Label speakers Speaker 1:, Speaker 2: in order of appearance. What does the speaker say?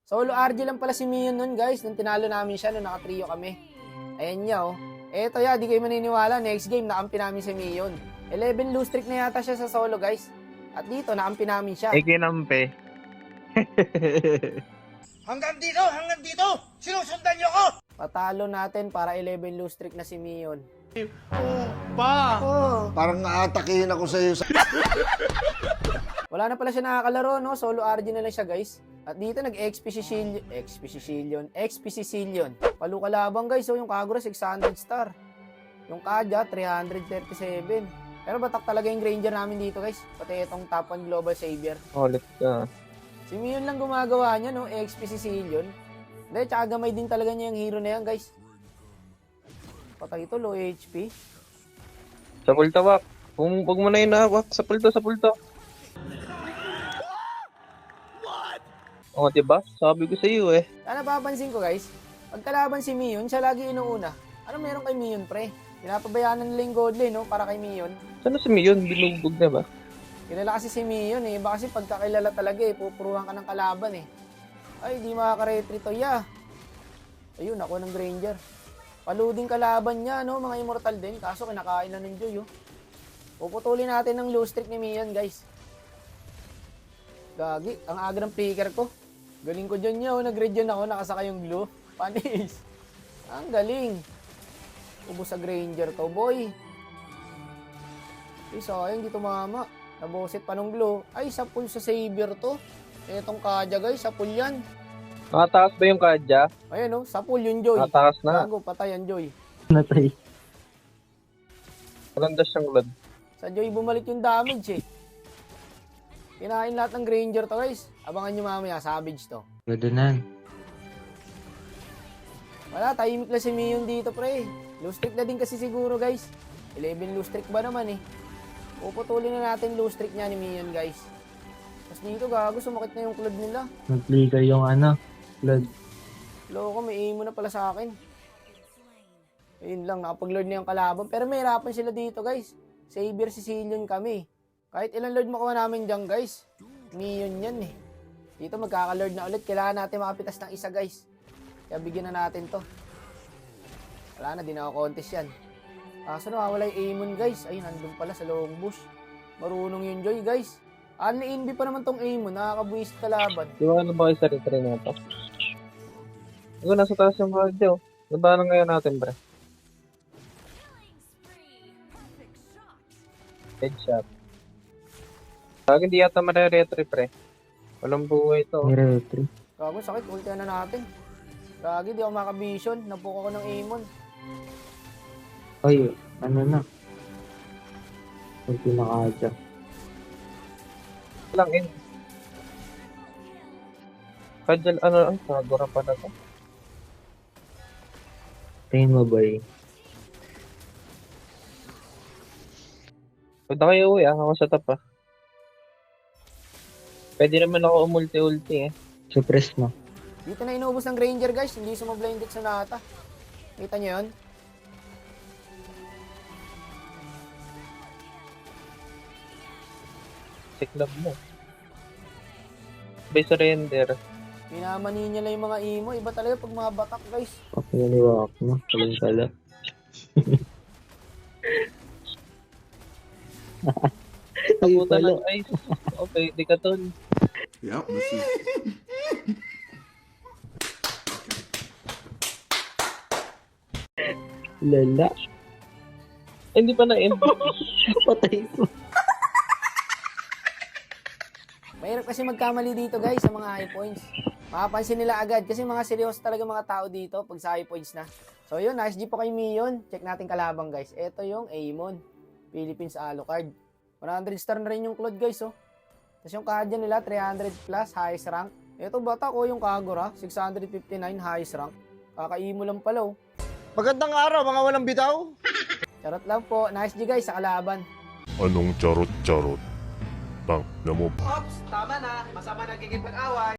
Speaker 1: Solo RG lang pala si Mion nun guys, nung tinalo namin siya, nung naka-trio kami. Ayan niya oh. Eto ya, di kayo maniniwala, next game nakampi namin si Mion. 11 lose streak na yata siya sa solo guys. At dito, nakampi namin siya.
Speaker 2: Kinampi.
Speaker 3: Hanggang dito! Sinusundan niyo ko!
Speaker 1: Patalo natin para 11 lose streak na si Mion.
Speaker 4: Parang aatakihin ako sa iyo.
Speaker 1: Wala na pala siya nakakalaro, no? Solo RG na lang siya, guys. At dito, nag-XP Sicilian. Palukalabang, guys. So, yung Kagura, 600 star. Yung Kaja, 337. Pero batak talaga yung Granger namin dito, guys. Pati itong top 1 global savior.
Speaker 2: Ulit ka.
Speaker 1: Si Mion lang gumagawa niya, no? XP Sicilian. Hindi, tsaka gamay din talaga niya yung hero na yan, guys. Patay ito, low HP.
Speaker 2: Sa pulta, wak. Kung huwag mo na yun, wak. Sa pulta. O, diba? Sabi ko sa iyo eh.
Speaker 1: Kaya napapansin ko guys, pagkalaban si Mion, siya lagi inuuna. Ano meron kay Mion pre? Pinapabayaan nila yung gold lane, no? Para kay Mion.
Speaker 2: Sana si Mion? Binugbog na ba?
Speaker 1: Kilala kasi si Mion eh. Iba kasi pagkakilala talaga eh. Pupuruhan ka ng kalaban eh. Ay, di makaka-retreat to ya. Ayun, ako ng Granger. Paluding kalaban niya, no? Mga immortal din. Kaso kinakain na ng Joy, oh. Puputulin natin ng low streak ni Mion, guys. Gagi, ang aga ng flicker ko. Galing ko dyan niya, oh. Nag-regen ako, nakasaka yung glue. Panis. Ang galing. Ubus sa Granger to, boy. Ay, sayang, di tumama. Nabosit pa ng glue. Ay, sa pool sa savior to. Etong Kaja, guys, sa pool yan.
Speaker 2: Nakataas ba yung kadya?
Speaker 1: Ayun, oh, sa pool yung Joy.
Speaker 2: Nakataas na.
Speaker 1: Gago, patay ang Joy.
Speaker 2: Natay. Maganda siyang lad.
Speaker 1: Sa Joy bumalik yung damage eh. Kinain lahat ng Granger to guys. Abangan nyo mamaya, Savage to.
Speaker 5: Gadunan.
Speaker 1: Wala, tahimik lang si Mion dito pre. Low streak na din kasi siguro guys. 11 low streak ba naman eh. Puputulin na natin low streak niya ni Mion guys. Tapos dito gago, sumakit na yung club nila.
Speaker 5: Nag-flicker yung flood.
Speaker 1: Loko, may aim mo na pala sa akin. Ayun lang, nakapag-lord na yung kalaban. Pero may hirapan sila dito guys. Savior Sicilian kami. Kahit ilang lord makuha namin dyan guys. Mion yan eh. Dito magkaka-lord na ulit. Kailangan natin makapitas ng isa guys. Kaya bigyan na natin to. Wala na, di na ako contest yan. Kaso nawawala yung Aemon guys. Ayun, nandun pala sa lowong bush. Marunong yung Joy guys. Unli-inbi pa naman tong Aemon. Nakakabuisit kalaban.
Speaker 2: Di ba ano ba kayo sa retry na ito? Ito, nasa taas yung kadya oh. Labanan ngayon natin, pre. Headshot. Lagi di yata mare-retry, pre. Walang buhay ito.
Speaker 5: Niretry.
Speaker 1: Gago, sakit. Ulti na natin. Gagi, di ako makabision. Napuka ko ng Aemon.
Speaker 5: Ay, ano na. Kung pinakadya.
Speaker 2: Lang in. Kadya, ano, ang Kagura pa na to.
Speaker 5: Tingin mo ba eh?
Speaker 2: Pwede kayo uwi, ako sa top ah. Pwede naman ako umulti-ulti eh.
Speaker 5: Suppress mo.
Speaker 1: Dito na inuubos ng Granger guys. Hindi sumablinded sa Nata. Kita nyo yun?
Speaker 2: Siklab mo. By surrender.
Speaker 1: Pinamani niya lang yung mga emo. Iba talaga pag mga batak guys.
Speaker 5: Papinaniwak mo. Kalang-kala.
Speaker 2: Tabutan ng ice. Okay, di ka tol.
Speaker 6: Yep, this is
Speaker 5: Lala.
Speaker 2: Hindi pa na-end.
Speaker 5: Patay ko.
Speaker 1: Mahirap kasi magkamali dito guys sa mga high points. Makapansin nila agad kasi mga seryoso talaga mga tao dito pag sa high points na. So yun, nice G po kay Mion. Check natin kalabang guys. Ito yung Aemon. Philippines Alucard. 100 star na rin yung Claude guys oh. Tapos yung Kaja nila 300 plus highest rank. Ito bata ko yung Kagura 659 highest rank. Kaka-emo lang pala oh.
Speaker 4: Magandang araw, mga walang bitaw.
Speaker 1: Charot lang po. Nice G guys sa kalaban.
Speaker 6: anong charot-charot. Tang, na mo.
Speaker 7: Ops, tama na. Masama nagiging pag-away.